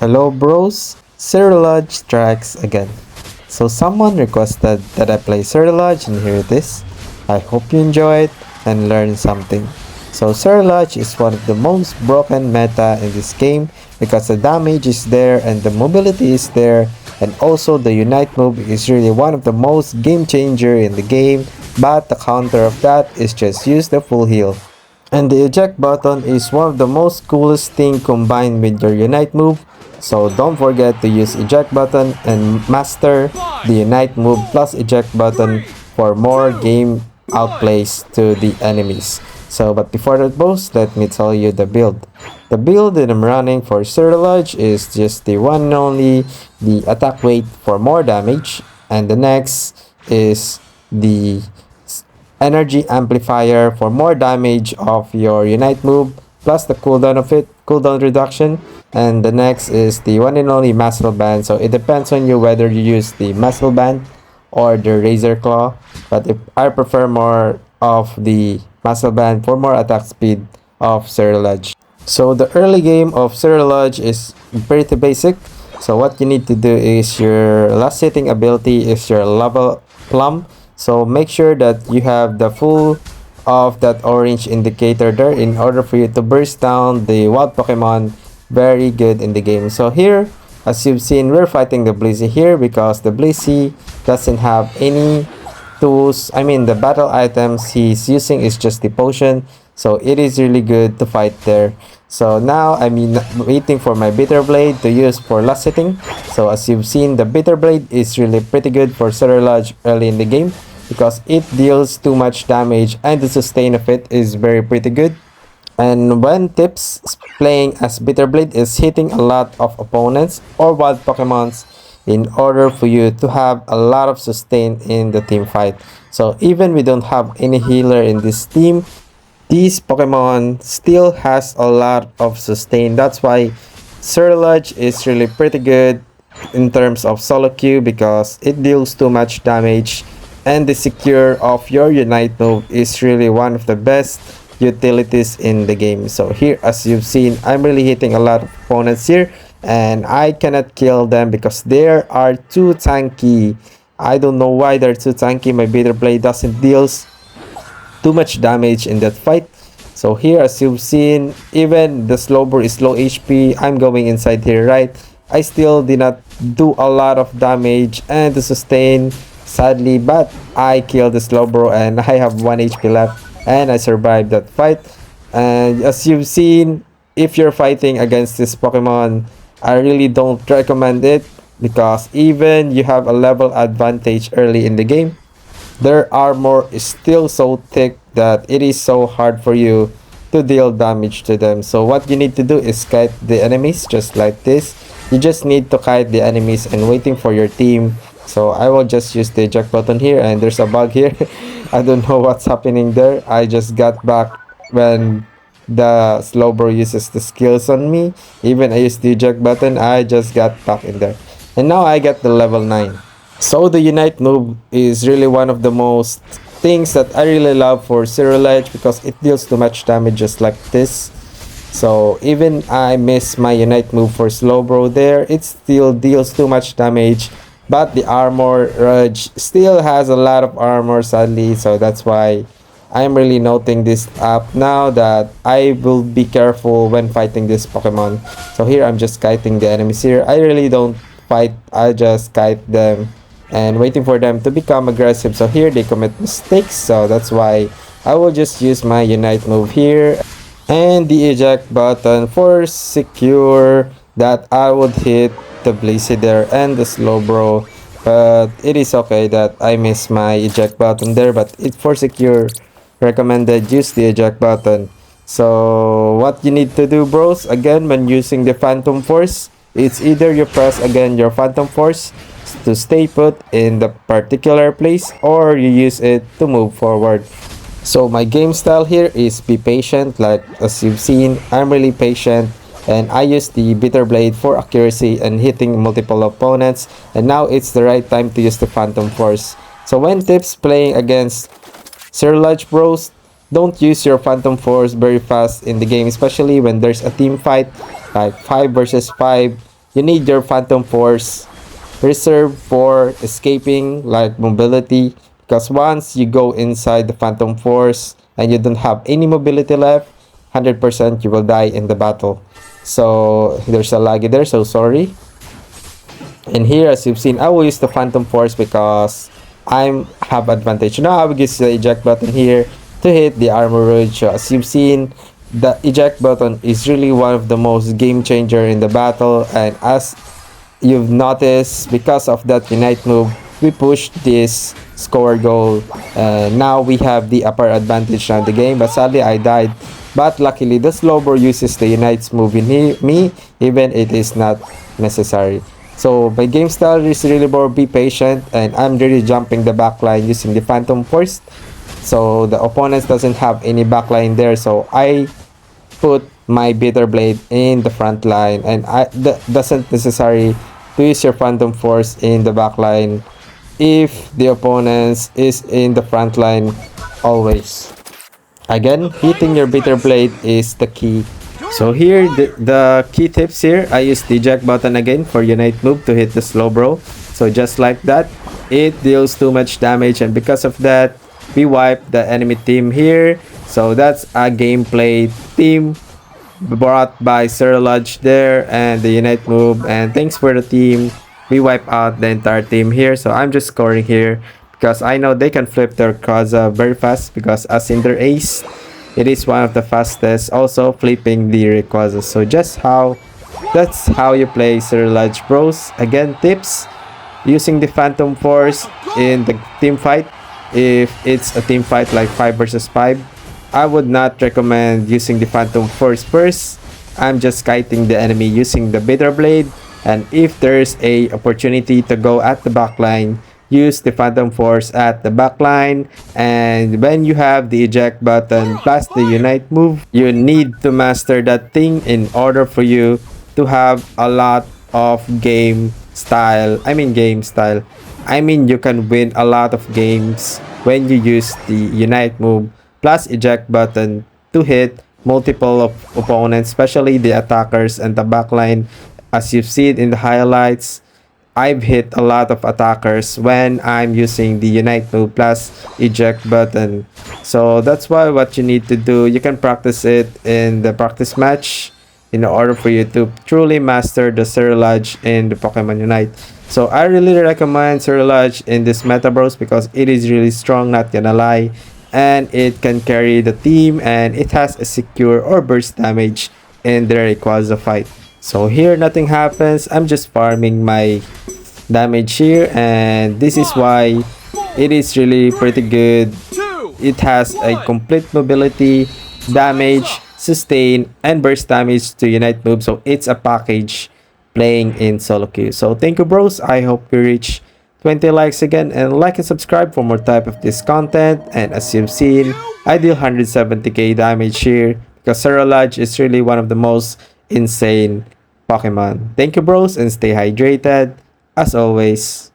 Hello bros, Ceruledge strikes again. So someone requested that I play Ceruledge and here it is. I hope you enjoy it and learn something. So Ceruledge is one of the most broken meta in this game because the damage is there and the mobility is there, and also the Unite move is really one of the most game changer in the game, but the counter of that is just use the full heal. And the eject button is one of the most coolest thing combined with your Unite move, so don't forget to use eject button and master the Unite move plus eject button for more game outplays to the enemies. So but before that boss, let me tell you the build. The build that I'm running for Ceruledge is just the one and only the attack weight for more damage, and the next is the energy amplifier for more damage of your Unite move plus the cooldown of it, cooldown reduction. And the next is the one and only muscle band, so it depends on you whether you use the muscle band or the razor claw, but if I prefer more of the muscle band for more attack speed of Ceruledge. So the early game of Ceruledge is pretty basic. So what you need to do is your last hitting ability is your level plum. So make sure that you have the full of that orange indicator there in order for you to burst down the wild Pokemon very good in the game. So here, as you've seen, we're fighting the Blissey here because the Blissey doesn't have any tools. I mean, the battle items he's using is just the potion, so it is really good to fight there. So now I'm waiting for my Bitter Blade to use for last hitting. So as you've seen, the Bitter Blade is really pretty good for Ceruledge early in the game because it deals too much damage and the sustain of it is very pretty good. And when tips playing as Bitter Blade is hitting a lot of opponents or wild Pokemons in order for you to have a lot of sustain in the team fight. So even we don't have any healer in this team, these Pokemon still has a lot of sustain. That's why Ceruledge is really pretty good in terms of solo queue because it deals too much damage, and the secure of your Unite move is really one of the best utilities in the game. So here, as you've seen, I'm really hitting a lot of opponents here and I cannot kill them because they are too tanky. I don't know why they're too tanky. My Bitter Blade doesn't deals too much damage in that fight. So here, as you've seen, even the Slowbro is low HP. I'm going inside here, right? I still did not do a lot of damage and to sustain, sadly, but I killed the Slowbro and I have 1 HP left and I survived that fight. And as you've seen, if you're fighting against this Pokemon, I really don't recommend it because even you have a level advantage early in the game, their armor is still so thick that it is so hard for you to deal damage to them. So what you need to do is kite the enemies just like this. You just need to kite the enemies and waiting for your team. So I will just use the eject button here, and there's a bug here. I don't know what's happening there. I just got back when the Slowbro uses the skills on me. Even I used the eject button, I just got back in there. And now I get the level 9. So the Unite move is really one of the most things that I really love for Ceruledge because it deals too much damage just like this. So even I miss my Unite move for Slowbro there, it still deals too much damage. But the armor Rudge still has a lot of armor sadly, so that's why I'm really noting this up now that I will be careful when fighting this Pokemon. So here I'm just kiting the enemies here. I really don't fight, I just kite them and waiting for them to become aggressive. So here they commit mistakes, so that's why I will just use my Unite move here and the eject button for secure that I would hit the Blissey there and the Slowbro, but it is okay that I missed my eject button there, but it for secure recommended use the eject button. So what you need to do bros, again when using the Phantom Force, it's either you press again your Phantom Force to stay put in the particular place or you use it to move forward. So my game style here is be patient, like as you've seen, I'm really patient and I use the Bitter Blade for accuracy and hitting multiple opponents, and now it's the right time to use the Phantom Force. So when tips playing against Ceruledge bros, don't use your Phantom Force very fast in the game, especially when there's a team fight like 5 versus 5 you need your Phantom Force reserved for escaping, like mobility, because once you go inside the Phantom Force and you don't have any mobility left, 100% you will die in the battle. So there's a laggy there, so sorry. And here, as you've seen, I will use the Phantom Force because I have advantage. Now I will use the eject button here to hit the armor rouge. So as you've seen, the eject button is really one of the most game changer in the battle, and as you've noticed, because of that Unite move, we pushed this score goal, and now we have the upper advantage on the game. But sadly I died, but luckily the Slowbro uses the Unite's move in me, even it is not necessary. So my game style is really more be patient, and I'm really jumping the backline using the Phantom Force. So the opponents doesn't have any backline there, so I put my bitter blade in the front line, and doesn't necessary to use your Phantom Force in the back line if the opponents is in the front line always. Again, hitting your bitter blade is the key. So here, the key tips here, I use the eject button again for Unite move to hit the Slowbro. So just like that, it deals too much damage, and because of that, we wipe the enemy team here. So that's a gameplay team brought by Ceruledge there, and the Unite move, and thanks for the team. We wipe out the entire team here. So I'm just scoring here because I know they can flip their Kaza very fast, because as in their ace, it is one of the fastest also flipping the Rayquaza. So that's how you play Ceruledge, bros. Again, tips: using the Phantom Force in the team fight. If it's a team fight like 5 versus 5, I would not recommend using the Phantom Force first. I'm just kiting the enemy using the Bitter Blade, and if there's a opportunity to go at the backline, use the Phantom Force at the backline. And when you have the eject button plus the Unite move, you need to master that thing in order for you to have a lot of game style. I mean, you can win a lot of games when you use the Unite move plus eject button to hit multiple of opponents, especially the attackers and the backline. As you've seen in the highlights, I've hit a lot of attackers when I'm using the Unite move plus eject button. So that's why what you need to do, you can practice it in the practice match in order for you to truly master the Ceruledge in the Pokemon Unite. So I really recommend Ceruledge in this meta, bros, because it is really strong, not gonna lie, and it can carry the team, and it has a secure or burst damage in the Rayquaza fight. So here nothing happens, I'm just farming my damage here, and this is why it is really pretty good. It has a complete mobility, damage, sustain, and burst damage to Unite move, so it's a package playing in solo queue. So thank you, bros. I hope we reach 20 likes again, and like and subscribe for more type of this content. And as you've seen, I deal 170k damage here because Ceruledge is really one of the most insane Pokemon. Thank you, bros, and stay hydrated as always.